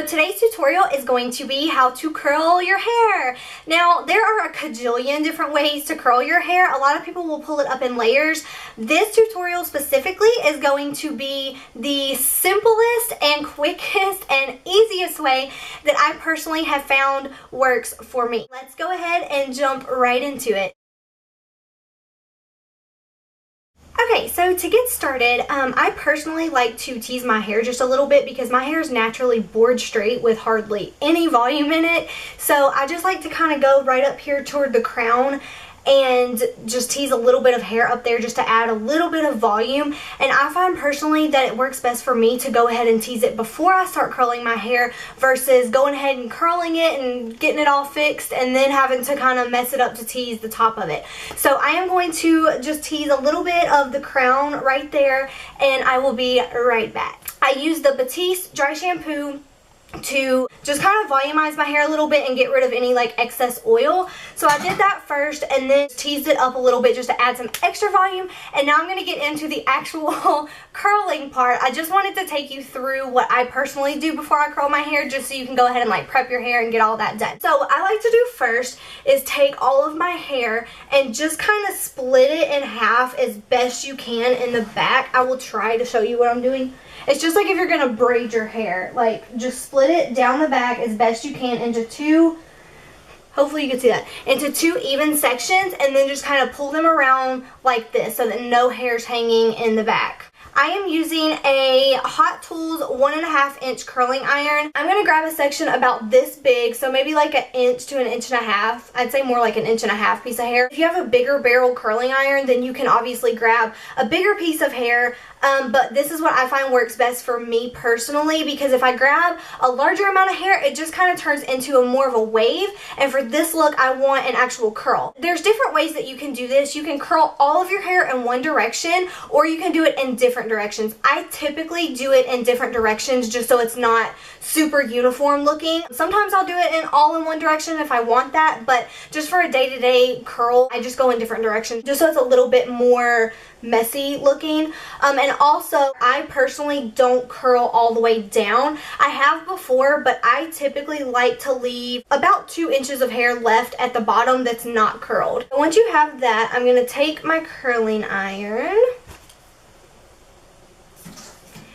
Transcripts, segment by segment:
So today's tutorial is going to be how to curl your hair. Now, there are a cajillion different ways to curl your hair. A lot of people will pull it up in layers. This tutorial specifically is going to be the simplest and quickest and easiest way that I personally have found works for me. Let's go ahead and jump right into it. Okay, so to get started, I personally like to tease my hair just a little bit because my hair is naturally board straight with hardly any volume in it. So I just like to kind of go right up here toward the crown and just tease a little bit of hair up there just to add a little bit of volume. And I find personally that it works best for me to go ahead and tease it before I start curling my hair versus going ahead and curling it and getting it all fixed and then having to kind of mess it up to tease the top of it. So I am going to just tease a little bit of the crown right there, and I will be right back. I use the Batiste dry shampoo to just kind of volumize my hair a little bit and get rid of any like excess oil. So I did that first and then teased it up a little bit just to add some extra volume. And now I'm going to get into the actual curling part. I just wanted to take you through what I personally do before I curl my hair, just so you can go ahead and like prep your hair and get all that done. So I like to do first is take all of my hair and just kind of split it in half as best you can in the back. I will try to show you what I'm doing. It's just like if you're going to braid your hair, like just split it down the back as best you can into two, hopefully you can see that, into two even sections, and then just kind of pull them around like this so that no hair's hanging in the back. I am using a Hot Tools 1.5 inch curling iron. I'm going to grab a section about this big, so maybe like an inch to an inch and a half. I'd say more like an inch and a half piece of hair. If you have a bigger barrel curling iron, then you can obviously grab a bigger piece of hair. But this is what I find works best for me personally, because if I grab a larger amount of hair, it just kind of turns into a more of a wave. And for this look, I want an actual curl. There's different ways that you can do this. You can curl all of your hair in one direction, or you can do it in different directions. I typically do it in different directions just so it's not super uniform looking. Sometimes I'll do it in all in one direction if I want that, but just for a day-to-day curl, I just go in different directions just so it's a little bit more messy looking. And also, I personally don't curl all the way down. I have before, but I typically like to leave about 2 inches of hair left at the bottom that's not curled. Once you have that, I'm going to take my curling iron.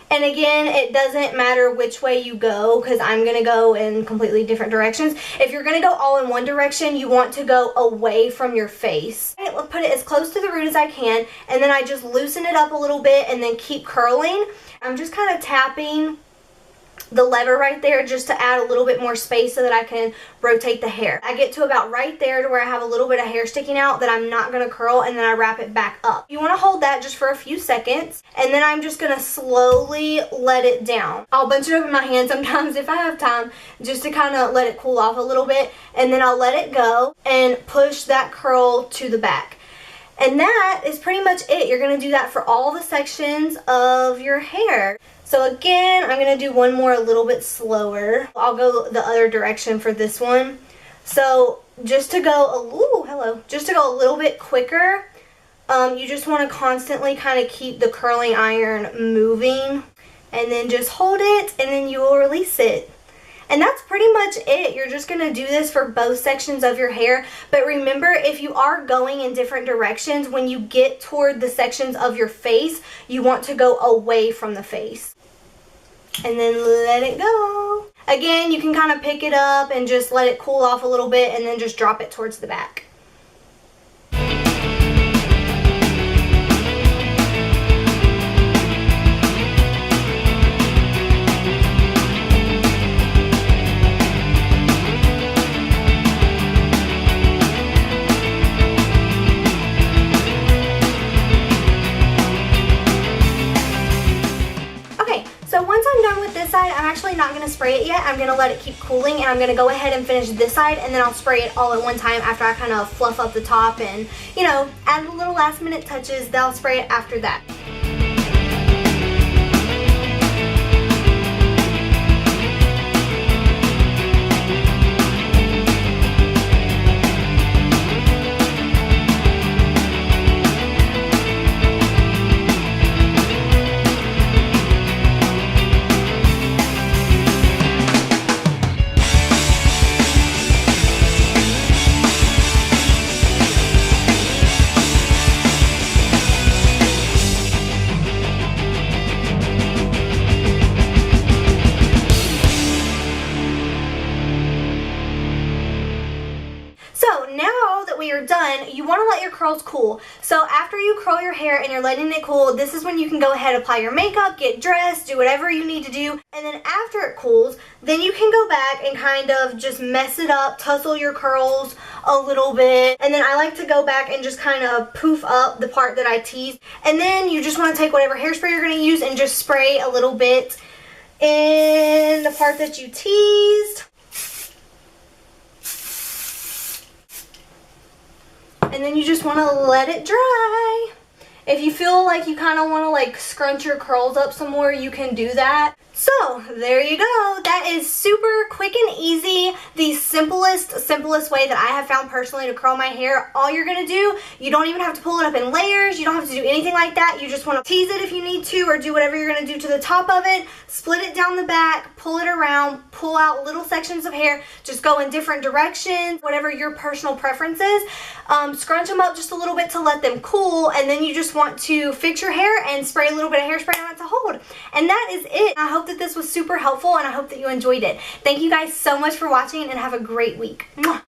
And again, it doesn't matter which way you go because I'm going to go in completely different directions. If you're going to go all in one direction, you want to go away from your face. I'll put it as close to the root as I can, and then I just loosen it up a little bit and then keep curling. I'm just kind of tapping the lever right there just to add a little bit more space so that I can rotate the hair. I get to about right there to where I have a little bit of hair sticking out that I'm not going to curl, and then I wrap it back up. You want to hold that just for a few seconds, and then I'm just going to slowly let it down. I'll bunch it up in my hand sometimes if I have time just to kind of let it cool off a little bit, and then I'll let it go and push that curl to the back. And that is pretty much it. You're going to do that for all the sections of your hair. So again, I'm going to do one more a little bit slower. I'll go the other direction for this one. So just to go, just to go a little bit quicker, you just want to constantly kind of keep the curling iron moving, and then just hold it, and then you will release it. And that's pretty much it. You're just going to do this for both sections of your hair. But remember, if you are going in different directions, when you get toward the sections of your face, you want to go away from the face. And then let it go. Again, you can kind of pick it up and just let it cool off a little bit, and then just drop it towards the back. I'm actually not going to spray it yet. I'm going to let it keep cooling, and I'm going to go ahead and finish this side, and then I'll spray it all at one time after I kind of fluff up the top and, you know, add the little last minute touches. Then I'll spray it after that. curls cool. So after you curl your hair and you're letting it cool, this is when you can go ahead, apply your makeup, get dressed, do whatever you need to do. And then after it cools, then you can go back and kind of just mess it up, tussle your curls a little bit. And then I like to go back and just kind of poof up the part that I teased. And then you just want to take whatever hairspray you're going to use and just spray a little bit in the part that you teased. And then you just want to let it dry. If you feel like you kind of want to like scrunch your curls up some more, you can do that. So there you go. That is super quick and easy. The simplest way that I have found personally to curl my hair. All you're going to do, you don't even have to pull it up in layers. You don't have to do anything like that. You just want to tease it if you need to, or do whatever you're going to do to the top of it. Split it down the back, pull it around, pull out little sections of hair. Just go in different directions, whatever your personal preference is. Scrunch them up just a little bit to let them cool, and then you just want to fix your hair and spray a little bit of hairspray on it to hold. And that is it. I hope that this was super helpful, and I hope that you enjoyed it. Thank you guys so much for watching, and have a great week. Mwah.